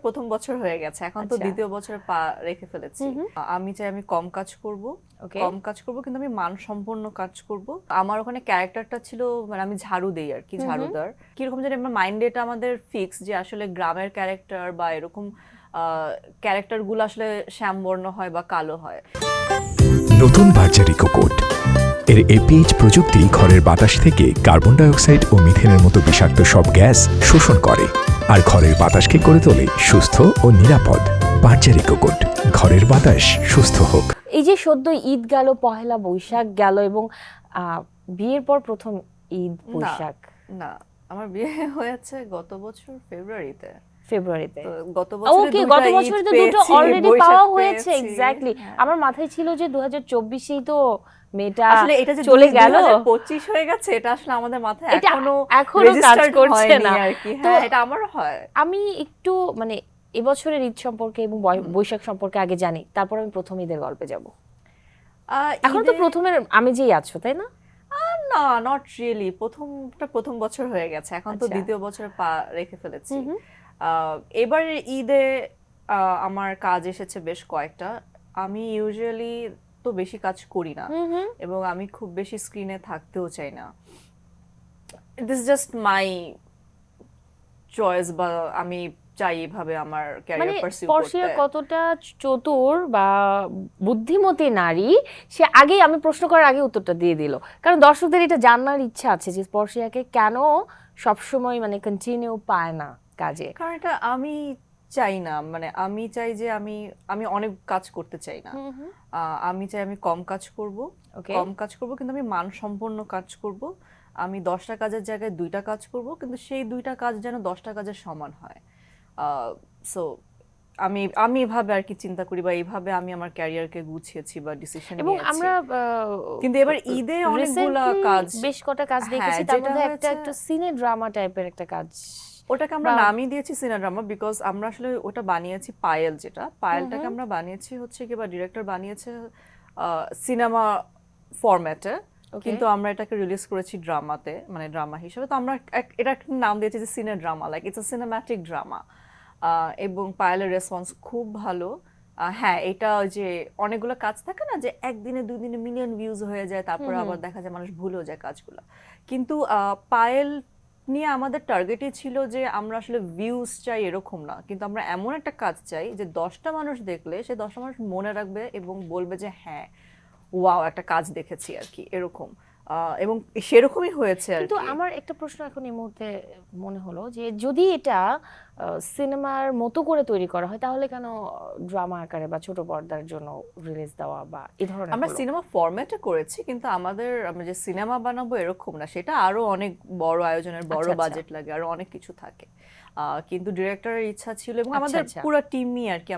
প্রথম বছর হয়ে গেছে, এখন তো আচ্ছা। দ্বিতীয় বছরে পা রেখে ফেলেছি। আমি চাই আমি কম কাজ করব, ওকে। কিন্তু আমি মানসম্পন্ন কাজ করব। আমার ওখানে ক্যারেক্টারটা ছিল, মানে আমি ঝাড়ু দেই আর কি, ঝাড়ুদার। কিরকম জানি আমার মাইন্ডে এটা আমাদের ফিক্স যে আসলে গ্রামের ক্যারেক্টার বা এরকম ক্যারেক্টার গুলো আসলে শ্যামবর্ণ হয় বা কালো হয়। নতুন ভার্চারি কোকোট এর এপিএইচ প্রযুক্তি ঘরের বাতাস থেকে কার্বন ডাই অক্সাইড ও মিথেনের মতো বিষাক্ত সব গ্যাস শোষণ করে আর ঘরের বাতাসকে করে তোলে সুস্থ ও নিরাপদ। ভার্চারি কোকোট, ঘরের বাতাস সুস্থ হোক। এই যে সদ্য ঈদ গেল, পহেলা বৈশাখ গেল এবং বিয়ের পর প্রথম ঈদ বৈশাখ। না, আমার বিয়ে হয়েছে গত বছর ফেব্রুয়ারিতে। তো গত বছর তো দুটো অলরেডি পাওয়া হয়েছে। এক্স্যাক্টলি, আমার মাথায় ছিল যে 2024-এই তো মেয়েটা আসলে এটা যে চলে গেল, 2025 হয়ে গেছে, এটা আসলে আমাদের মাথায় এখনো কাজ করছে না আর কি। তো এটা আমারও হয়। আমি একটু মানে এবছরের ঈদ সম্পর্কে এবং বৈশাখ সম্পর্কে আগে জানি, তারপর আমি প্রথম ঈদের গল্পে যাব। এখন তো প্রথমের আমেজেই আছো, তাই না? না, নট রিয়েলি। প্রথম বছর হয়ে গেছে, এখন তো দ্বিতীয় বছরে পা রেখে ফেলেছি। এবারের ঈদে আমার কাজ এসেছে বেশ কয়েকটা। আমি ইউজুয়ালি তো বেশি কাজ করি না এবং আমি খুব বেশি স্ক্রিনে থাকতেও চাই না। দিস জাস্ট মাই চয়েস, বা আমি চাই এভাবে আমার ক্যারিয়ার পারসিউ করতে। স্পর্শিয়া কতটা চতুর বা বুদ্ধিমতী নারী, সে আগেই, আমি প্রশ্ন করার আগে উত্তরটা দিয়ে দিল। কারণ দর্শকদের এটা জানার ইচ্ছা আছে যে স্পর্শিয়াকে কেন সবসময় মানে কন্টিনিউ পায় না কাজে। কারণ এটা আমি চাই না, মানে আমি চাই যে আমি অনেক কাজ করতে চাই না। আমি চাই আমি কম কাজ করব, কিন্তু আমি মানসম্পন্ন কাজ করব। আমি 10টা কাজের জায়গায় 2টা কাজ করব, কিন্তু সেই 2টা কাজ যেন 10টা কাজের সমান হয়। সো আমি এভাবে আর কি চিন্তা করি, বা এইভাবে আমি আমার ক্যারিয়ারকে গুছিয়েছি বা ডিসিশন নিয়েছি। এবং আমরা কিন্তু এবার ঈদে অনেকগুলা কাজ, বেশ কটা কাজ দেখেছি, তার মধ্যে একটা সিনে ড্রামা টাইপের একটা কাজ। ওটাকে আমরা নামই দিয়েছি সিনে ড্রামা, বিকজ আমরা আসলে ওটা বানিয়েছি পায়েল, পায়েলটাকে আমরা বানিয়েছি হচ্ছে কি, বা ডিরেক্টর বানিয়েছে সিনেমা ফরম্যাটে, কিন্তু আমরা এটাকে রিলিজ করেছি ড্রামাতে, মানে ড্রামা হিসেবে। তো আমরা এটা একটা নাম দিয়েছি যে সিনে drama, like it's a cinematic drama. এবং পায়েলের রেসপন্স খুব ভালো। হ্যাঁ, এটা যে অনেকগুলো কাজ থাকে না যে একদিনে 2 দিনে মিলিয়ন ভিউজ হয়ে যায়, তারপরে আবার দেখা যায় মানুষ ভুলেও যায় কাজগুলো। কিন্তু পায়েল নিয়ে আমাদের টার্গেটই ছিল যে আমরা আসলে ভিউজ চাই এরকম না, কিন্তু আমরা এমন একটা কাজ চাই যে 10টা মানুষ দেখলে সে 10টা মানুষ মনে রাখবে এবং বলবে যে হ্যাঁ, ওয়াও, একটা কাজ দেখেছি আর কি, এরকম। এবং সেরকমই হয়েছে আর কি। কিন্তু আমার একটা প্রশ্ন এখন এই মুহূর্তে মনে হলো যে যদি এটা সিনেমার মতো করে তৈরি করা হয়, তাহলে কেন ড্রামা আকারে বা ছোট পর্দার জন্য রিলিজ দেওয়া বা এই ধরনের? আমরা সিনেমা ফরম্যাটে করেছি, কিন্তু আমরা যে সিনেমা বানাবো এরকম না, সেটা আরো অনেক বড় আয়োজনের, বড় বাজেট লাগে, আরো অনেক কিছু থাকে। কিন্তু ডিরেক্টরের ইচ্ছা ছিল, এবং আমাদের পুরো টিমই আর কি,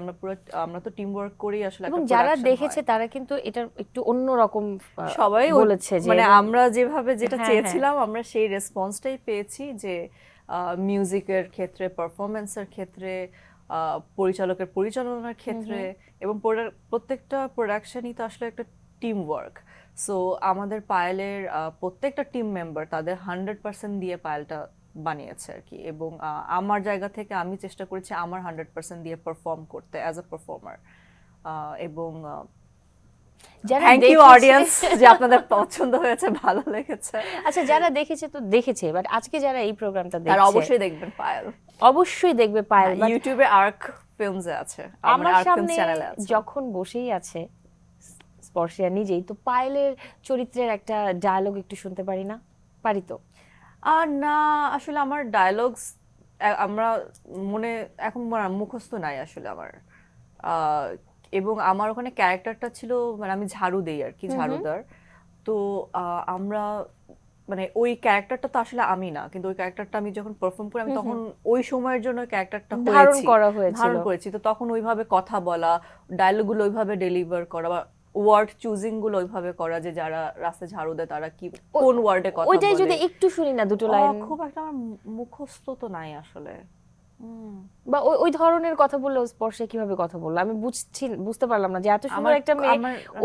আমরা তো টিম ওয়ার্ক করেই আসলে। এবং যারা দেখেছে তারা কিন্তু এটা একটু অন্যরকম সবাই বলেছে যে, মানে আমরা যেটা চেয়েছিলাম আমরা সেই রেসপন্সটাই পেয়েছি, যে মিউজিকের ক্ষেত্রে, পারফরমেন্সের ক্ষেত্রে, পরিচালকের পরিচালনার ক্ষেত্রে, এবং প্রত্যেকটা প্রোডাকশনই তো আসলে একটা টিম ওয়ার্ক। সো আমাদের পায়েলের প্রত্যেকটা টিম মেম্বার তাদের 100% দিয়ে পায়েলটা বানিয়েছে আর কি। এবং আমার জায়গা থেকে আমি চেষ্টা করেছি আমার 100% দিয়ে পারফর্ম করতে অ্যাজ আ পারফর্মার। এবং থ্যাংক ইউ অডিয়েন্স যে আপনাদের পছন্দ হয়েছে, ভালো লেগেছে। আচ্ছা, যারা দেখেছে তো দেখেছে, বাট আজকে যারা এই প্রোগ্রামটা দেখছে তারা অবশ্যই দেখবেন পায়েল, অবশ্যই দেখবে পায়েল। ইউটিউবে আর্ক ফিল্মসে আছে, আমার সামনে যখন বসেই আছে স্পর্শিয়া নিজেই, তো পায়েলের চরিত্রের একটা ডায়লগ একটু শুনতে পারি না? পারি তো? না, আসলে আমার ডায়লগস আমরা মনে এখন মুখস্থ নাই আসলে আমার। এবং আমার ওখানে ক্যারেক্টারটা ছিল, মানে আমি ঝাড়ু দেই আর কি, ঝাড়ুদার। তো আমরা মানে ওই ক্যারেক্টারটা তো আসলে আমি না, কিন্তু ওই ক্যারেক্টারটা আমি যখন পারফর্ম করি, আমি তখন ওই সময়ের জন্য ক্যারেক্টারটা ধারণ করেছি। তো তখন ওইভাবে কথা বলা, ডায়লগগুলো ওইভাবে ডেলিভার করা, বা ওয়ার্ড চুজিং গুলো ওইভাবে করা, যে যারা রাস্তায় ঝাড়ু দেয় তারা কি কোন ওয়ার্ডে কথা বলে। ওইটাই যদি একটু শুনি না, দুটো লাইন। খুব একটা আমার মুখস্থ তো নাই আসলে। বা ওই ধরনের কথা বললে স্পর্শে কিভাবে কথা বললো আমি বুঝতে পারলাম না যে এত সুন্দর একটা মেয়ে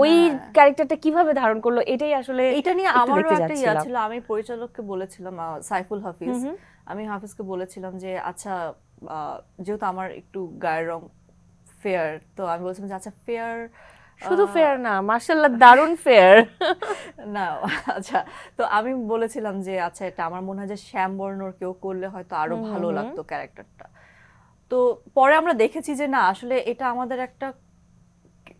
ওই ক্যারেক্টারটা কিভাবে ধারণ করলো। এটাই আসলে, এটা নিয়ে আমারও একটা ইয়া ছিল। আমি পরিচালককে বলেছিলাম, সাইফুল হাফিজ, আমি হাফিজকে বলেছিলাম যে আচ্ছা যেহেতু আমার একটু গায়ের রং ফেয়ার, তো আমি বলছিলাম যে আচ্ছা ফেয়ার শুধু ফেয়ার না, মাশাআল্লাহ দারুণ ফেয়ার। না আচ্ছা, তো আমি বলেছিলাম যে আচ্ছা এটা আমার মনে হয় যে শ্যামবর্ণর কেউ করলে হয়তো আরো ভালো লাগতো ক্যারেক্টারটা। তো পরে আমরা দেখেছি যে না আসলে এটা আমাদের একটা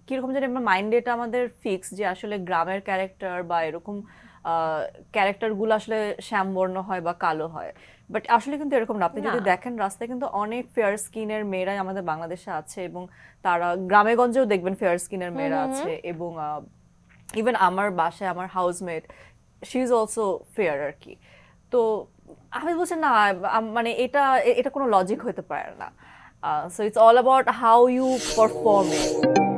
কিরকম জানি আমার মাইন্ডে এটা আমাদের ফিক্স যে আসলে গ্রামের ক্যারেক্টার বা এরকম ক্যারেক্টারগুলো আসলে শ্যামবর্ণ হয় বা কালো হয়, বাট আসলে কিন্তু এরকম না। আপনি যদি না। দেখেন রাস্তায় কিন্তু অনেক ফেয়ার স্কিনের মেয়েরাই আমাদের বাংলাদেশে আছে, এবং তারা গ্রামে গঞ্জেও দেখবেন ফেয়ার স্কিনের মেয়েরা আছে, এবং ইভেন আমার বাসায় আমার housemate she is also fair আর কি। তো আমি বলছি না মানে এটা এটা কোনো লজিক হতে পারে না। So it's all about how you perform it.